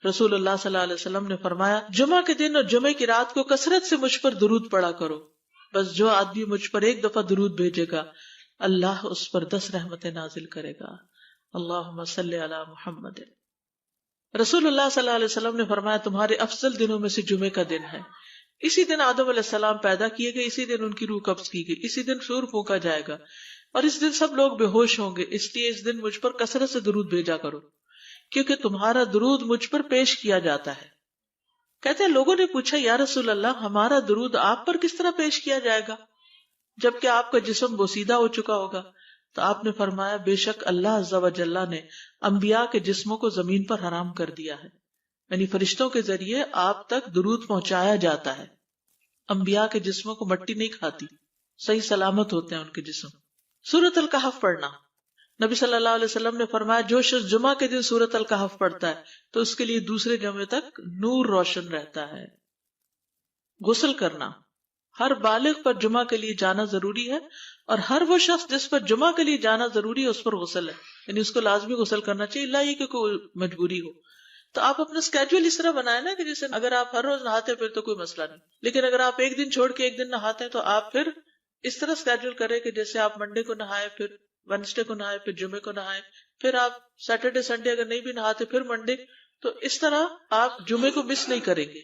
رسول اللہ صلی اللہ علیہ وسلم نے فرمایا جمعہ کے دن اور جمعے کی رات کو کثرت سے مجھ پر درود پڑا کرو، بس جو آدمی مجھ پر ایک دفعہ درود بھیجے گا اللہ اس پر 10 رحمتیں نازل کرے گا۔ اللہم صلی علی محمد۔ رسول اللہ صلی اللہ علیہ وسلم نے فرمایا تمہارے افضل دنوں میں سے جمعے کا دن ہے، اسی دن آدم علیہ السلام پیدا کیے گئے، اسی دن ان کی روح قبض کی گئی، اسی دن سور پھونکا جائے گا اور اس دن سب لوگ بے ہوش ہوں گے، اس لیے اس دن مجھ پر کثرت سے درود بھیجا کرو کیونکہ تمہارا درود مجھ پر پیش کیا جاتا ہے۔ کہتے ہیں لوگوں نے پوچھا یا رسول اللہ ہمارا درود آپ پر کس طرح پیش کیا جائے گا جبکہ آپ کا جسم بوسیدہ ہو چکا ہوگا؟ تو آپ نے فرمایا بے شک اللہ عز و جل نے انبیاء کے جسموں کو زمین پر حرام کر دیا ہے، یعنی فرشتوں کے ذریعے آپ تک درود پہنچایا جاتا ہے۔ انبیاء کے جسموں کو مٹی نہیں کھاتی، صحیح سلامت ہوتے ہیں ان کے جسم۔ سورۃ الکہف پڑھنا، نبی صلی اللہ علیہ وسلم نے فرمایا جو شخص جمعہ کے دن سورۃ الکہف پڑھتا ہے تو اس کے لیے دوسرے جمعے تک نور روشن رہتا ہے۔ غسل کرنا، ہر بالغ پر جمعہ کے لیے جانا ضروری ہے اور ہر وہ شخص جس پر جمعہ کے لیے جانا ضروری ہے اس پر غسل ہے، یعنی اس کو لازمی غسل کرنا چاہیے، اللہ یہ کہ کوئی مجبوری ہو۔ تو آپ اپنا اسکیجول اس طرح بنائیں نا کہ جیسے اگر آپ ہر روز نہاتے ہیں پھر تو کوئی مسئلہ نہیں، لیکن اگر آپ ایک دن چھوڑ کے ایک دن نہاتے ہیں تو آپ پھر اس طرح اسکیجول کریں کہ جیسے آپ منڈے کو نہائے، پھر وینسڈے کو نہائے، پھر جمعے کو نہائے، پھر آپ سیٹرڈے سنڈے اگر نہیں بھی نہاتے پھر منڈے، تو اس طرح آپ جمعے کو مس نہیں کریں گے۔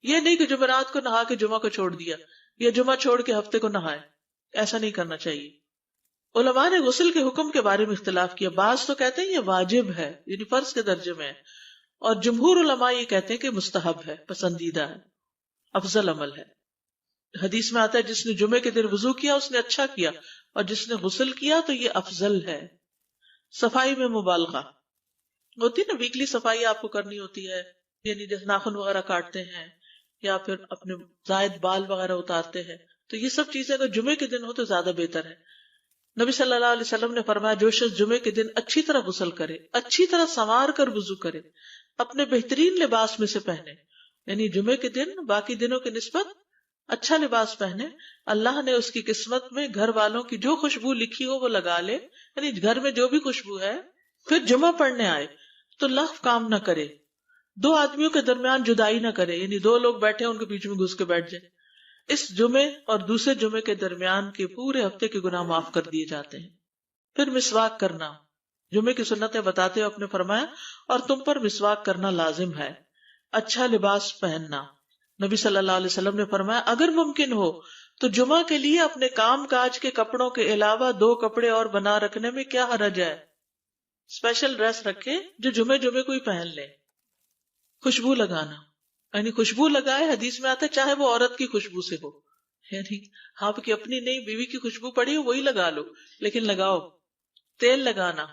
یہ نہیں کہ جمعرات کو نہا کے جمعہ کو چھوڑ دیا یا جمعہ چھوڑ کے ہفتے کو نہائے، ایسا نہیں کرنا چاہیے۔ علماء نے غسل کے حکم کے بارے میں اختلاف کیا، بعض تو کہتے ہیں یہ واجب ہے یعنی فرض کے درجے میں ہے، اور جمہور علماء یہ کہتے ہیں کہ مستحب ہے، پسندیدہ ہے، افضل عمل ہے۔ حدیث میں آتا ہے جس نے جمعے کے دن وضو کیا اس نے اچھا کیا اور جس نے غسل کیا تو یہ افضل ہے۔ صفائی میں مبالغہ ہوتی نا، ویکلی صفائی آپ کو کرنی ہوتی ہے، یعنی جیسے ناخن وغیرہ کاٹتے ہیں یا پھر اپنے زائد بال وغیرہ اتارتے ہیں، تو یہ سب چیزیں اگر جمعے کے دن ہو تو زیادہ بہتر ہے۔ نبی صلی اللہ علیہ وسلم نے فرمایا جو شخص جمعے کے دن اچھی طرح غسل کرے، اچھی طرح سنوار کر وضو کرے، اپنے بہترین لباس میں سے پہنے، یعنی جمعے کے دن باقی دنوں کی نسبت اچھا لباس پہنے، اللہ نے اس کی قسمت میں گھر والوں کی جو خوشبو لکھی ہو وہ لگا لے، یعنی گھر میں جو بھی خوشبو ہے، پھر جمعہ پڑھنے آئے تو لغو کام نہ کرے، 2 آدمیوں کے درمیان جدائی نہ کرے، یعنی 2 لوگ بیٹھے ان کے بیچ میں گھس کے بیٹھ جائے۔ اس جمعے اور دوسرے جمعے کے درمیان کے پورے ہفتے کے گناہ معاف کر دیے جاتے ہیں۔ پھر مسواک کرنا، جمعے کی سنتیں بتاتے ہوئے آپ نے فرمایا اور تم پر مسواک کرنا لازم ہے۔ اچھا لباس پہننا، نبی صلی اللہ علیہ وسلم نے فرمایا اگر ممکن ہو تو جمعہ کے لیے اپنے کام کاج کے کپڑوں کے علاوہ 2 کپڑے اور بنا رکھنے میں کیا حرج ہے؟ اسپیشل ڈریس رکھے جو جمعے کو ہی پہن لے۔ خوشبو لگانا، یعنی خوشبو لگائے، حدیث میں آتا ہے چاہے وہ عورت کی خوشبو سے ہو، یعنی آپ کی اپنی نہیں بیوی کی خوشبو پڑی ہو وہی لگا لو، لیکن لگاؤ۔ تیل لگانا،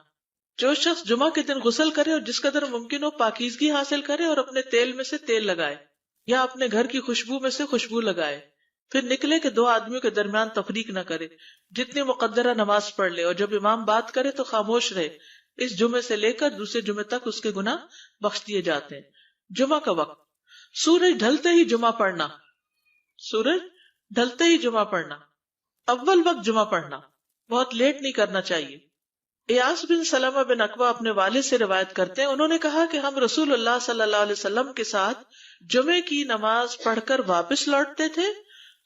جو شخص جمعہ کے دن غسل کرے اور جس قدر ممکن ہو پاکیزگی حاصل کرے اور اپنے تیل میں سے تیل لگائے یا اپنے گھر کی خوشبو میں سے خوشبو لگائے، پھر نکلے کہ 2 آدمیوں کے درمیان تفریق نہ کرے، جتنی مقدرہ نماز پڑھ لے اور جب امام بات کرے تو خاموش رہے، اس جمعے سے لے کر دوسرے جمعے تک اس کے گناہ بخش دیے جاتے ہیں۔ جمعہ کا وقت، سورج ڈھلتے ہی جمعہ پڑھنا، سورج ڈھلتے ہی جمعہ پڑھنا، اول وقت جمعہ پڑھنا، بہت لیٹ نہیں کرنا چاہیے۔ ایاس بن سلمہ بن عقبہ اپنے والد سے روایت کرتے ہیں، انہوں نے کہا کہ ہم رسول اللہ صلی اللہ علیہ وسلم کے ساتھ جمعے کی نماز پڑھ کر واپس لوٹتے تھے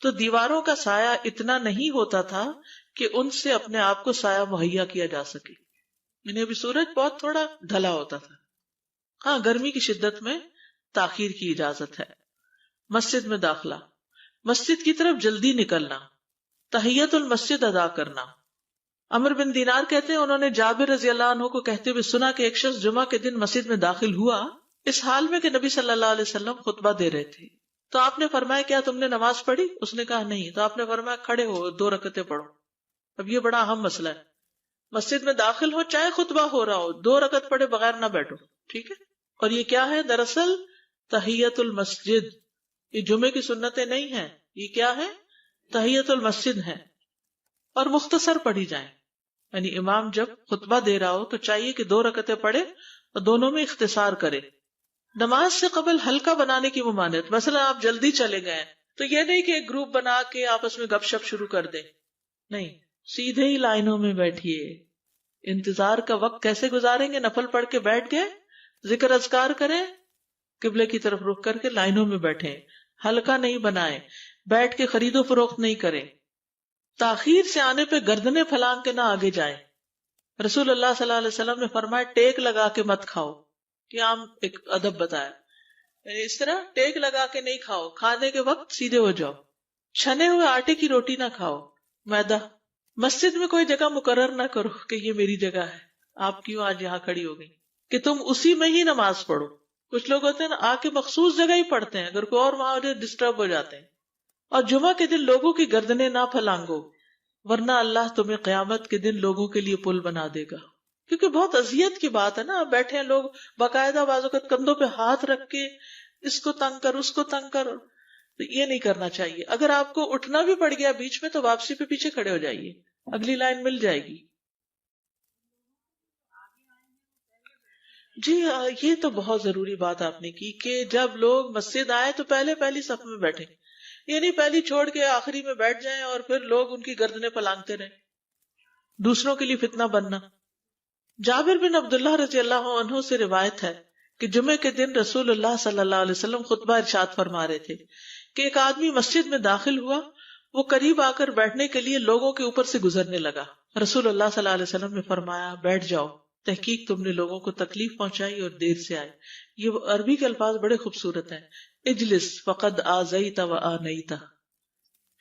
تو دیواروں کا سایہ اتنا نہیں ہوتا تھا کہ ان سے اپنے آپ کو سایہ مہیا کیا جا سکے، یعنی ابھی سورج بہت تھوڑا ڈھلا ہوتا تھا۔ ہاں گرمی کی شدت میں تاخیر کی اجازت ہے۔ مسجد میں داخلہ، مسجد کی طرف جلدی نکلنا، تحیت المسجد ادا کرنا۔ عمر بن دینار کہتے ہیں انہوں نے جابر رضی اللہ عنہ کو کہتے ہوئے سنا کہ ایک شخص جمعہ کے دن مسجد میں داخل ہوا اس حال میں کہ نبی صلی اللہ علیہ وسلم خطبہ دے رہے تھے، تو آپ نے فرمایا کیا تم نے نماز پڑھی؟ اس نے کہا نہیں، تو آپ نے فرمایا کھڑے ہو 2 رکعتیں پڑھو۔ اب یہ بڑا اہم مسئلہ ہے، مسجد میں داخل ہو چاہے خطبہ ہو رہا ہو 2 رکعت پڑھے بغیر نہ بیٹھو، ٹھیک ہے؟ اور یہ کیا ہے؟ دراصل تحیت المسجد، یہ جمعے کی سنتیں نہیں ہیں، یہ کیا ہے؟ تحیت المسجد ہے، اور مختصر پڑھی جائیں، یعنی امام جب خطبہ دے رہا ہو تو چاہیے کہ 2 رکعتیں پڑھے اور دونوں میں اختصار کرے۔ نماز سے قبل ہلکا بنانے کی ممانعت، مثلا آپ جلدی چلے گئے تو یہ نہیں کہ ایک گروپ بنا کے آپس میں گپ شپ شروع کر دیں، نہیں، سیدھے ہی لائنوں میں بیٹھیے۔ انتظار کا وقت کیسے گزاریں گے؟ نفل پڑھ کے بیٹھ گئے، ذکر اذکار کریں، قبلے کی طرف رخ کر کے لائنوں میں بیٹھیں، حلقہ نہیں بنائیں، بیٹھ کے خرید و فروخت نہیں کریں، تاخیر سے آنے پہ گردنیں پھلانگ کے نہ آگے جائیں۔ رسول اللہ صلی اللہ علیہ وسلم نے فرمایا ٹیک لگا کے مت کھاؤ، یہ عام ایک ادب بتایا، یعنی اس طرح ٹیک لگا کے نہیں کھاؤ، کھانے کے وقت سیدھے ہو جاؤ۔ چھنے ہوئے آٹے کی روٹی نہ کھاؤ، میدا۔ مسجد میں کوئی جگہ مقرر نہ کرو کہ یہ میری جگہ ہے، آپ کیوں آج یہاں کھڑی ہو گئی، کہ تم اسی میں ہی نماز پڑھو۔ کچھ لوگ ہوتے ہیں نا آ کے مخصوص جگہ ہی پڑھتے ہیں، اگر کوئی اور وہاں ڈسٹرب ہو جاتے ہیں۔ اور جمعہ کے دن لوگوں کی گردنیں نہ پھلانگو، ورنہ اللہ تمہیں قیامت کے دن لوگوں کے لیے پل بنا دے گا۔ کیونکہ بہت اذیت کی بات ہے نا، آپ بیٹھے ہیں لوگ باقاعدہ بازو کا کندھوں پہ ہاتھ رکھ کے اس کو تنگ کر اس کو تنگ کر، تو یہ نہیں کرنا چاہیے۔ اگر آپ کو اٹھنا بھی پڑ گیا بیچ میں تو واپسی پہ پیچھے کھڑے ہو جائیے، اگلی لائن مل جائے گی۔ جی یہ تو بہت ضروری بات آپ نے کی کہ جب لوگ مسجد آئے تو پہلی صف میں بیٹھے، یہ نہیں پہلی چھوڑ کے آخری میں بیٹھ جائیں اور پھر لوگ ان کی گردنیں پلانگتے رہیں، دوسروں کے لیے فتنہ بننا۔ جابر بن عبداللہ رضی اللہ عنہ سے روایت ہے کہ جمعے کے دن رسول اللہ صلی اللہ علیہ وسلم خطبہ ارشاد فرما رہے تھے کہ ایک آدمی مسجد میں داخل ہوا، وہ قریب آ کر بیٹھنے کے لیے لوگوں کے اوپر سے گزرنے لگا۔ رسول اللہ صلی اللہ علیہ وسلم نے فرمایا بیٹھ جاؤ، تحقیق تم نے لوگوں کو تکلیف پہنچائی اور دیر سے آئے۔ یہ عربی کے الفاظ بڑے خوبصورت ہیں، اجلس فقد آذیت و آنیت،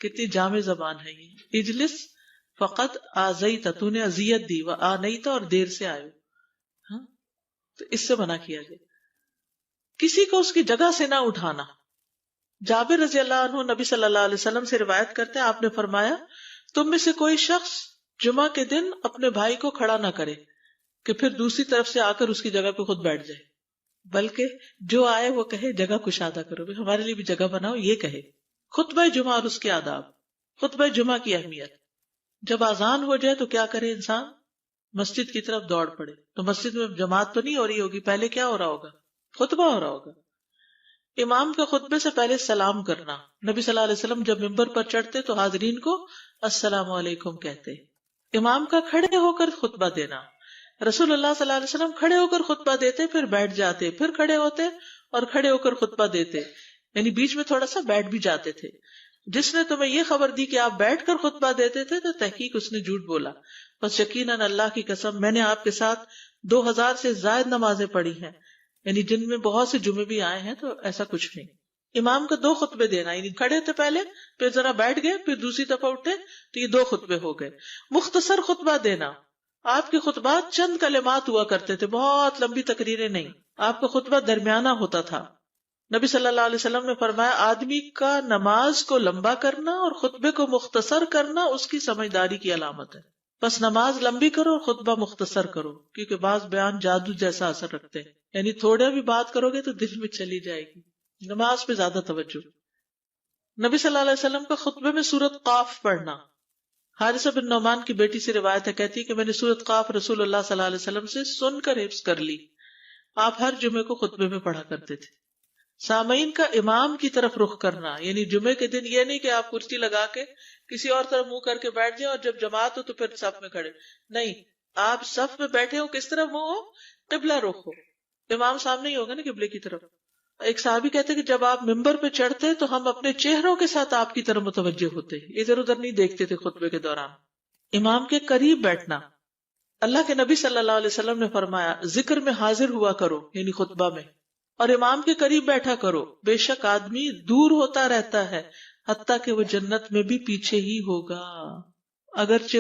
کتنی جامع زبان ہے یہ۔ اجلس فقط آذیت، تو نے اذیت دی، و آنیت، اور دیر سے آئے، ہاں تو اس سے منع کیا گیا۔ کسی کو اس کی جگہ سے نہ اٹھانا۔ جابر رضی اللہ عنہ نبی صلی اللہ علیہ وسلم سے روایت کرتے ہیں، آپ نے فرمایا تم میں سے کوئی شخص جمعہ کے دن اپنے بھائی کو کھڑا نہ کرے کہ پھر دوسری طرف سے آ کر اس کی جگہ پہ خود بیٹھ جائے، بلکہ جو آئے وہ کہے جگہ کشادہ کرو، بھی ہمارے لیے بھی جگہ بناؤ، یہ کہے۔ خطبہ جمعہ اور اس کے آداب۔ خطبہ جمعہ کی اہمیت، جب اذان ہو جائے تو کیا کرے انسان؟ مسجد کی طرف دوڑ پڑے۔ تو مسجد میں جماعت تو نہیں ہو رہی ہوگی، پہلے کیا ہو رہا ہوگا؟ خطبہ ہو رہا ہوگا۔ امام کا خطبے سے پہلے سلام کرنا۔ نبی صلی اللہ علیہ وسلم جب ممبر پر چڑھتے تو حاضرین کو السلام علیکم کہتے۔ امام کا کھڑے ہو کر خطبہ دینا۔ رسول اللہ صلی اللہ علیہ وسلم کھڑے ہو کر خطبہ دیتے، پھر بیٹھ جاتے، پھر کھڑے ہوتے اور کھڑے ہو کر خطبہ دیتے، یعنی بیچ میں تھوڑا سا بیٹھ بھی جاتے تھے۔ جس نے تمہیں یہ خبر دی کہ آپ بیٹھ کر خطبہ دیتے تھے تو تحقیق اس نے جھوٹ بولا۔ بس یقیناً اللہ کی قسم میں نے آپ کے ساتھ 2000 سے زائد نمازیں پڑھی ہیں، یعنی جن میں بہت سے جمعے بھی آئے ہیں، تو ایسا کچھ نہیں۔ امام کا 2 خطبے دینا، یعنی کھڑے تھے پہلے، پھر ذرا بیٹھ گئے، پھر دوسری دفعہ اٹھے تو یہ 2 خطبے ہو گئے۔ مختصر خطبہ دینا۔ آپ کے خطبات چند کلمات ہوا کرتے تھے، بہت لمبی تقریریں نہیں۔ آپ کا خطبہ درمیانہ ہوتا تھا۔ نبی صلی اللہ علیہ وسلم نے فرمایا آدمی کا نماز کو لمبا کرنا اور خطبے کو مختصر کرنا اس کی سمجھداری کی علامت ہے۔ بس نماز لمبی کرو اور خطبہ مختصر کرو، کیونکہ بعض بیان جادو جیسا اثر رکھتے ہیں، یعنی تھوڑا بھی بات کرو گے تو دل میں چلی جائے گی۔ نماز پہ زیادہ توجہ۔ نبی صلی اللہ علیہ وسلم کا خطبے میں سورۃ قاف پڑھنا۔ حارثہ بن نعمان کی بیٹی سے روایت ہے، کہتی ہے کہ میں نے سورۃ قاف رسول اللہ صلی اللہ علیہ وسلم سے سن کر حفظ کر لی۔ آپ ہر جمعے کو خطبے میں پڑھا کرتے تھے۔ سامعین کا امام کی طرف رخ کرنا، یعنی جمعے کے دن یہ نہیں کہ آپ کرسی لگا کے کسی اور طرف منہ کر کے بیٹھ جائیں اور جب جماعت ہو تو پھر صف میں کھڑے، نہیں، آپ صف میں بیٹھے ہو، کس طرف منہ ہو؟ قبلہ رخ ہو، امام سامنے ہی ہوگا نا قبلے کی طرف۔ ایک صحابی کہتے کہ جب آپ ممبر پہ چڑھتے تو ہم اپنے چہروں کے ساتھ آپ کی طرف متوجہ ہوتے، ادھر ادھر نہیں دیکھتے تھے خطبے کے دوران۔ امام کے قریب بیٹھنا۔ اللہ کے نبی صلی اللہ علیہ وسلم نے فرمایا ذکر میں حاضر ہوا کرو، یعنی خطبہ میں، اور امام کے قریب بیٹھا کرو، بے شک آدمی دور ہوتا رہتا ہے حتیٰ کہ وہ جنت میں بھی پیچھے ہی ہوگا، اگرچہ